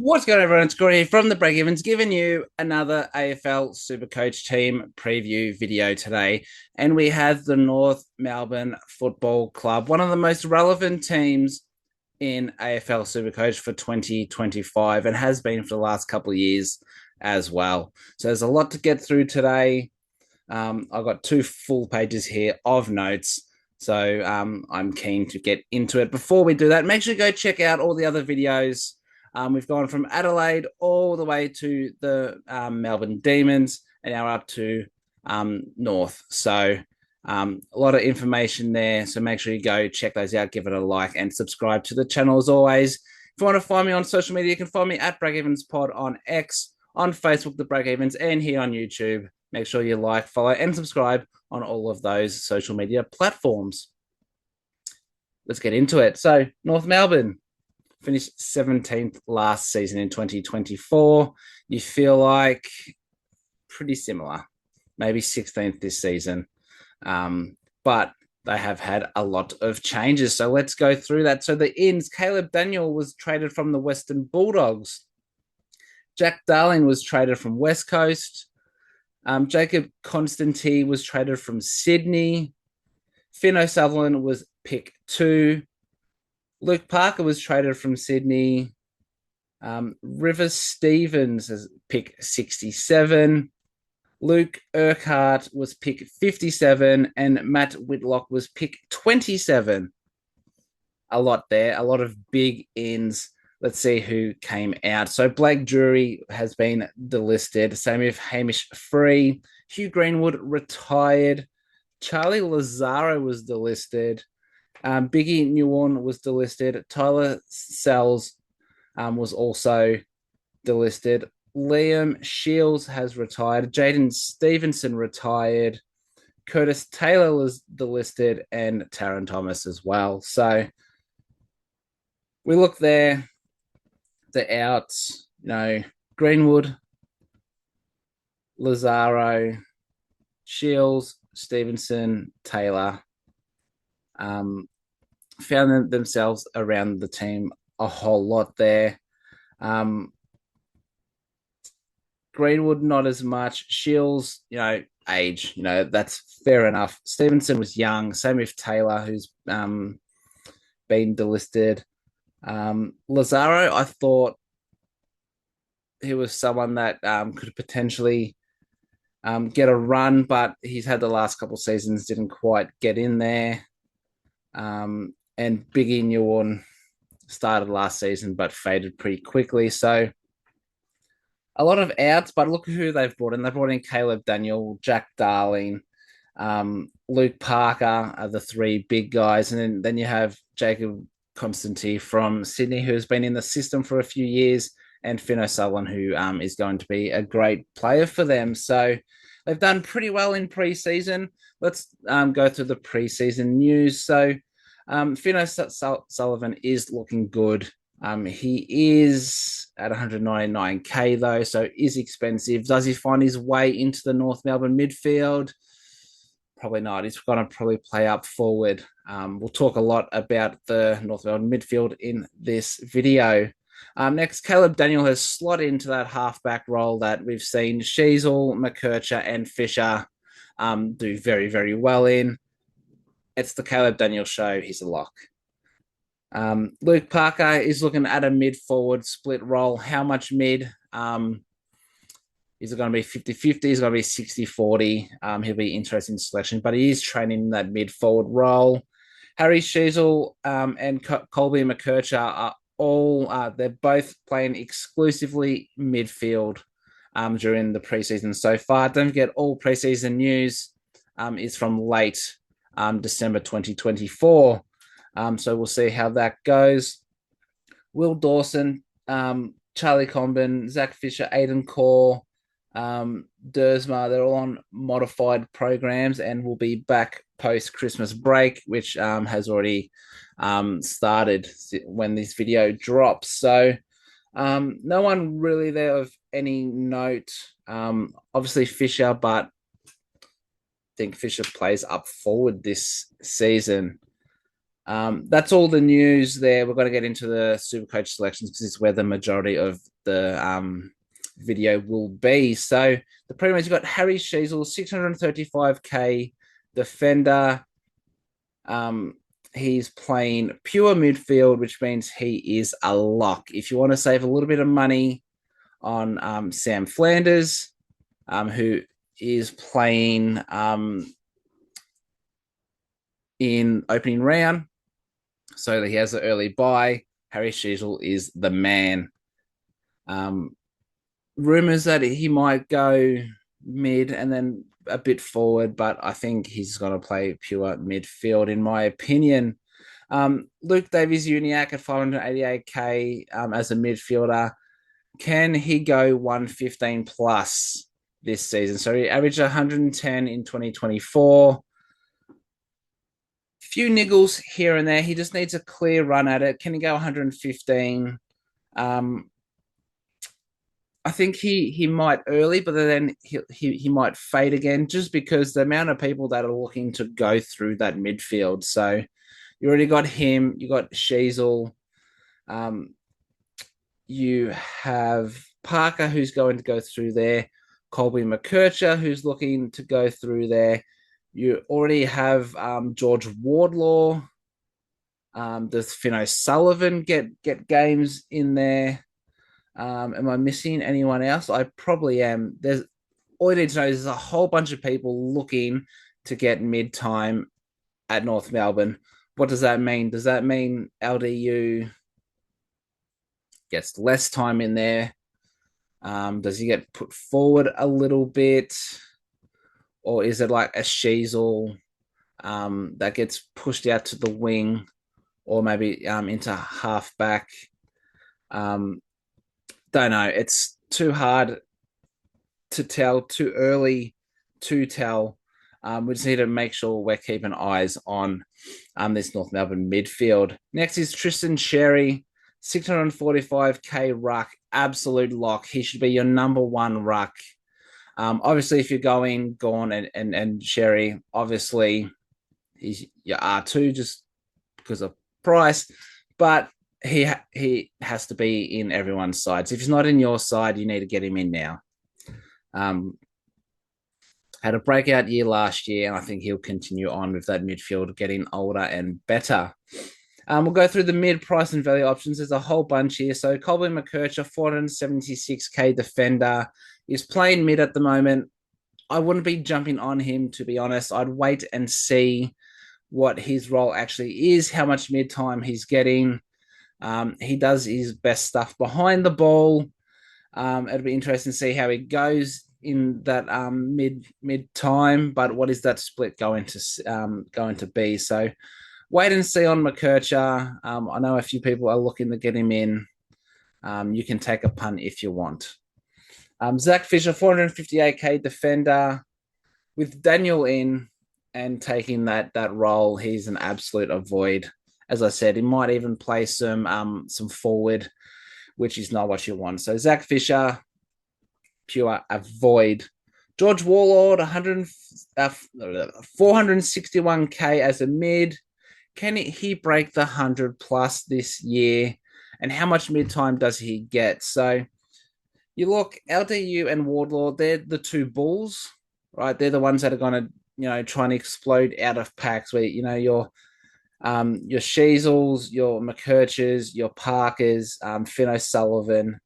What's going on, everyone? It's Corey here from the Breakevens, giving you another AFL Supercoach team preview video today. And we have the North Melbourne Football Club, one of the most relevant teams in AFL Supercoach for 2025 and has been for the last couple of years as well. So there's a lot to get through today. I've got two full pages here of notes. So I'm keen to get into it. Before we do that, make sure you go check out all the other videos. We've gone from Adelaide all the way to the Melbourne Demons and now up to North. So a lot of information there. So make sure you go check those out, give it a like, and subscribe to the channel as always. If you want to find me on social media, you can find me at Breakevens Pod on X, on Facebook, The Breakevens, and here on YouTube. Make sure you like, follow, and subscribe on all of those social media platforms. Let's get into it. So, North Melbourne finished 17th last season in 2024. You feel like pretty similar, maybe 16th this season. But they have had a lot of changes. So let's go through that. So the ins, Caleb Daniel was traded from the Western Bulldogs. Jack Darling was traded from West Coast. Jacob Constantine was traded from Sydney. Finn O'Sullivan was pick 2. Luke Parker was traded from Sydney. River Stevens is pick 67. Luke Urquhart was pick 57. And Matt Whitlock was pick 27. A lot there, a lot of big ins. Let's see who came out. So Blake Drury has been delisted. Same with Hamish Free. Hugh Greenwood retired. Charlie Lazaro was delisted. Biggie Newon was delisted. Tyler Sells was also delisted. Liam Shields has retired. Jaden Stevenson retired. Curtis Taylor was delisted, and Taron Thomas as well. So we look there. The outs, Greenwood, Lazaro, Shields, Stevenson, Taylor, found themselves around the team a whole lot there. Greenwood, not as much. Shields, age, that's fair enough. Stevenson was young. Same with Taylor, who's been delisted. Lazaro, I thought he was someone that could potentially get a run, but he's had the last couple of seasons, didn't quite get in there. And Biggie Newon started last season, but faded pretty quickly. So a lot of outs, but look who they've brought in. They've brought in Caleb Daniel, Jack Darling, Luke Parker are the three big guys. And then you have Jacob Constantine from Sydney, who has been in the system for a few years, and Finn O'Sullivan, who is going to be a great player for them. So they've done pretty well in preseason. Let's go through the preseason news. So Finn O'Sullivan is looking good. He is at 199k though, so is expensive. Does he find his way into the North Melbourne midfield? Probably not. He's going to probably play up forward. We'll talk a lot about the North Melbourne midfield in this video. Next, Caleb Daniel has slotted into that halfback role that we've seen Sheasel, McKercher, and Fisher do very, very well in. It's the Caleb Daniel show. He's a lock. Luke Parker is looking at a mid-forward split role. How much mid? Is it going to be 50-50? Is it going to be 60-40? He'll be interesting selection, but he is training in that mid-forward role. Harry Sheasel and Colby McKercher are they're both playing exclusively midfield during the preseason so far. Don't forget, all preseason news is from late December 2024. So we'll see how that goes. Will Dawson, Charlie Comben, Zach Fisher, Aiden Core, Dersma, they're all on modified programs and will be back post-Christmas break, which has already started when this video drops. So no one really there of any note. Obviously Fisher, but I think Fisher plays up forward this season. That's all the news there. We're going to get into the super coach selections because it's where the majority of the video will be. So the Premiers, you've got Harry Sheezel, 635k defender. He's playing pure midfield, which means he is a lock. If you want to save a little bit of money on Sam Flanders, who is playing in opening round, so that he has an early buy, Harry Sheezel is the man. Rumors that he might go mid and then a bit forward, but I think he's going to play pure midfield, in my opinion. Luke Davies-Uniacke at 588k as a midfielder. Can he go 115 plus this season? So he averaged 110 in 2024. Few niggles here and there. He just needs a clear run at it. Can he go 115? I think he might early, but then he might fade again just because the amount of people that are looking to go through that midfield. So you already got him. You got Sheezel. You have Parker, who's going to go through there. Colby McKercher, who's looking to go through there. You already have George Wardlaw. Does Fino Sullivan get games in there? Am I missing anyone else? I probably am. There's all you need to know is there's a whole bunch of people looking to get mid time at North Melbourne. What does that mean? Does that mean LDU gets less time in there? Does he get put forward a little bit? Or is it like a Sheezel that gets pushed out to the wing or maybe into halfback? Don't know. It's too hard to tell, too early to tell. We just need to make sure we're keeping eyes on this North Melbourne midfield. Next is Tristan Sherry, 645k ruck, absolute lock. He should be your number one ruck. Obviously, if you're going Gawn and Sherry, obviously he's your R2 just because of price, but he has to be in everyone's sides. If he's not in your side, you need to get him in now. Had a breakout year last year, and I think he'll continue on with that midfield getting older and better. We'll go through the mid price and value options. There's a whole bunch here. So Colby McKercher, 476k defender, is playing mid at the moment. I wouldn't be jumping on him, to be honest. I'd wait and see what his role actually is, how much mid time he's getting. He does his best stuff behind the ball. It'll be interesting to see how he goes in that mid time. But what is that split going to be? So wait and see on McKercher. I know a few people are looking to get him in. You can take a punt if you want. Zach Fisher, 458k defender, with Daniel in and taking that role. He's an absolute avoid. As I said, he might even play some forward, which is not what you want. So Zach Fisher, pure avoid. George Warlord, 461k as a mid. Can he break the 100 plus this year? And how much mid time does he get? So you look, LDU and Wardlaw, they're the two bulls, right? They're the ones that are going to, try and explode out of packs where, your Sheezels, your McKerchers, your Parkers, Fino Sullivan.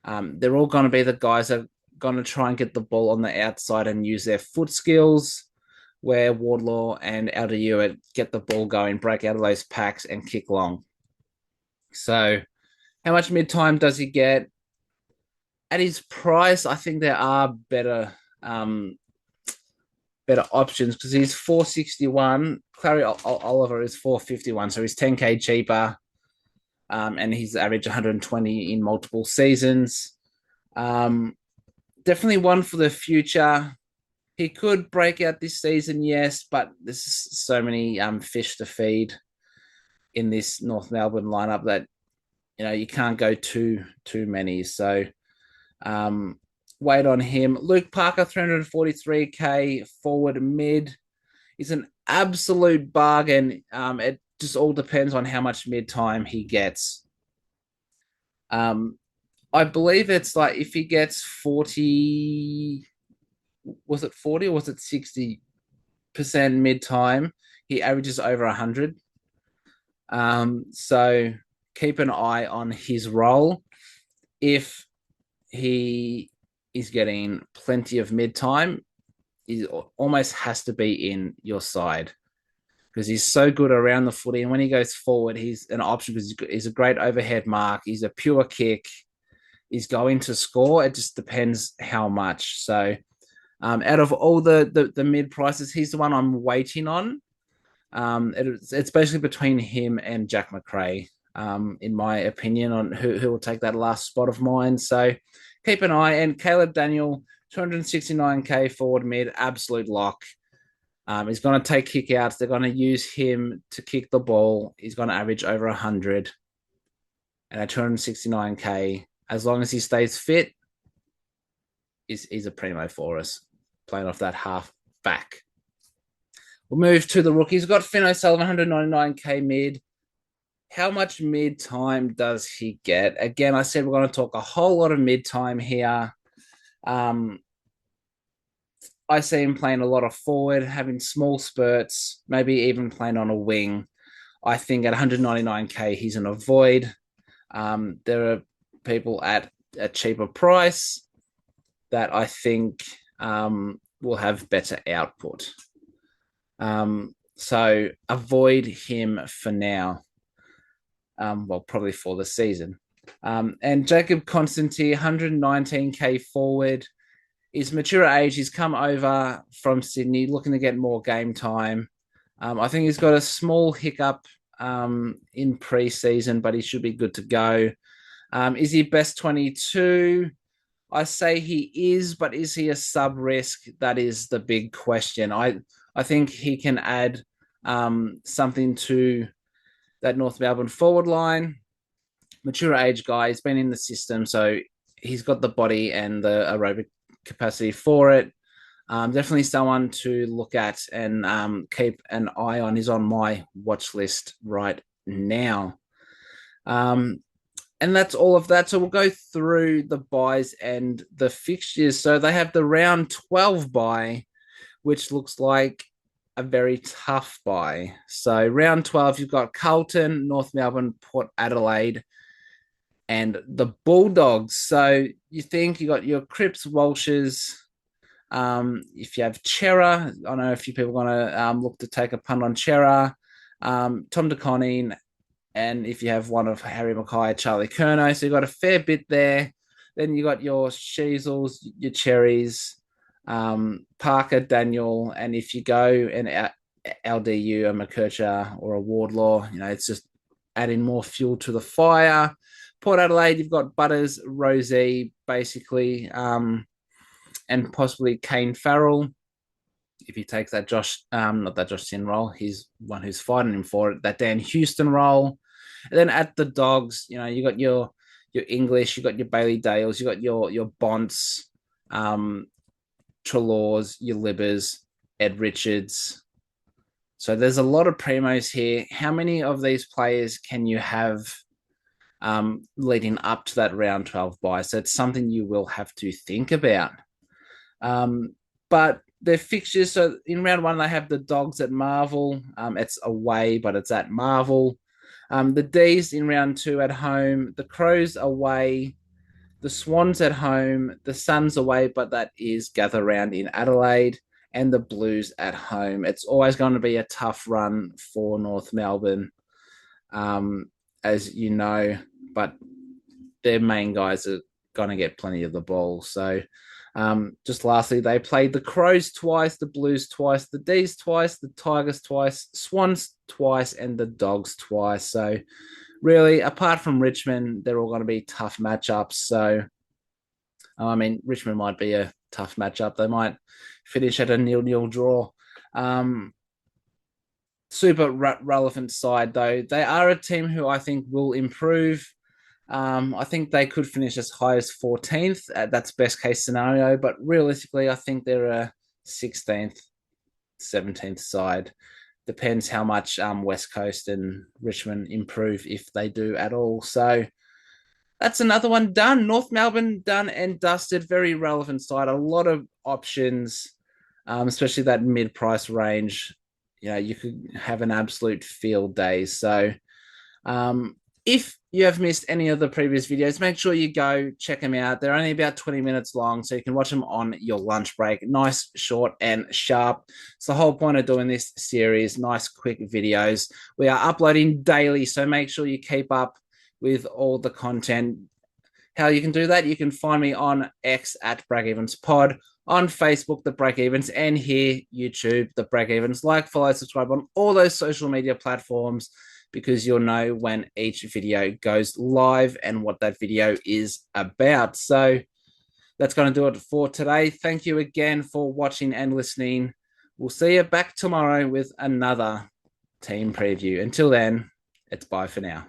They're all going to be the guys that are going to try and get the ball on the outside and use their foot skills, where Wardlaw and LDU get the ball going, break out of those packs and kick long. So how much mid-time does he get? At his price, I think there are better options because he's 461. Clary Oliver is 451, so he's 10k cheaper, and he's averaged 120 in multiple seasons. Definitely one for the future. He could break out this season, yes, but there's so many fish to feed in this North Melbourne lineup that you can't go too many. So wait on him. Luke Parker, 343k forward mid, is an absolute bargain. just all depends on how much mid time he gets. Um, I believe it's like if he gets 40, was it 40 or was it 60% mid time? He averages over 100. So keep an eye on his role. If he is getting plenty of mid time, he almost has to be in your side because he's so good around the footy. And when he goes forward, he's an option because he's a great overhead mark. He's a pure kick. He's going to score. It just depends how much. So out of all the mid prices, he's the one I'm waiting on. It's basically between him and Jack McRae, in my opinion, on who will take that last spot of mine. So keep an eye. And Caleb Daniel, 269k forward mid, absolute lock. He's going to take kick outs. They're going to use him to kick the ball. He's going to average over 100 and at 269k. As long as he stays fit, he's a primo for us, playing off that half back. We'll move to the rookies. We've got Finn O'Sullivan, 199k mid. How much mid time does he get? Again, I said we're going to talk a whole lot of mid time here. I see him playing a lot of forward, having small spurts, maybe even playing on a wing. I think at 199k, he's an avoid. There are people at a cheaper price that I think will have better output. So avoid him for now. Well, probably for the season. And Jacob Constantine, 119k forward. His mature age, he's come over from Sydney looking to get more game time. I think he's got a small hiccup in pre-season, but he should be good to go. Is he best 22? I say he is, but is he a sub-risk? That is the big question. I think he can add something to that North Melbourne forward line. Mature age guy, he's been in the system, so he's got the body and the aerobic capacity for it. Definitely someone to look at and keep an eye on. He's on my watch list right now. And that's all of that. So we'll go through the buys and the fixtures. So they have the round 12 buy, which looks like a very tough buy. So round 12, you've got Carlton, North Melbourne, Port Adelaide, and the Bulldogs. So you think you got your Cripps, Walshes. If you have Chera, I know a few people are going to look to take a punt on Chera. Tom DeConning, and if you have one of Harry Mackay, Charlie Curnow. So you've got a fair bit there. Then you got your Sheasels, your Cherries, Parker, Daniel, and if you go and LDU, a McKercher or a Wardlaw, it's just adding more fuel to the fire. Port Adelaide, you've got Butters, Rosie, basically, and possibly Kane Farrell. If he takes that not that Josh Sin role, he's one who's fighting him for it. That Dan Houston role. And then at the Dogs, you got your English, you got your Bailey Dales, you got your Bonts, Trelaws, your Libbers, Ed Richards. So there's a lot of primos here. How many of these players can you have leading up to that round 12 buy? So it's something you will have to think about. But their fixtures, so in round 1, they have the Dogs at Marvel. It's away, but it's at Marvel. The D's in round 2 at home. The Crows away. The Swans at home. The Suns away, but that is Gather Round in Adelaide. And the Blues at home. It's always going to be a tough run for North Melbourne, as you know, but their main guys are going to get plenty of the ball. So just lastly, they played the Crows twice, the Blues twice, the D's twice, the Tigers twice, Swans twice, and the Dogs twice. So really, apart from Richmond, they're all going to be tough matchups. So, Richmond might be a tough matchup. They might finish at a 0-0 draw. Super relevant side, though. They are a team who I think will improve. I think they could finish as high as 14th. That's best case scenario. But realistically, I think they're a 16th, 17th side. depends how much West Coast and Richmond improve, if they do at all. So that's another one done. North Melbourne done and dusted. Very relevant side. A lot of options, especially that mid-price range. You could have an absolute field day. So if you have missed any of the previous videos, make sure you go check them out. They're only about 20 minutes long, so you can watch them on your lunch break. Nice, short, and sharp. It's the whole point of doing this series. Nice, quick videos. We are uploading daily, so make sure you keep up with all the content. How you can do that, you can find me on X at Breakevens Pod, on Facebook, The Breakevens, and here, YouTube, The Breakevens. Like, follow, subscribe on all those social media platforms, because you'll know when each video goes live and what that video is about. So that's going to do it for today. Thank you again for watching and listening. We'll see you back tomorrow with another team preview. Until then, it's bye for now.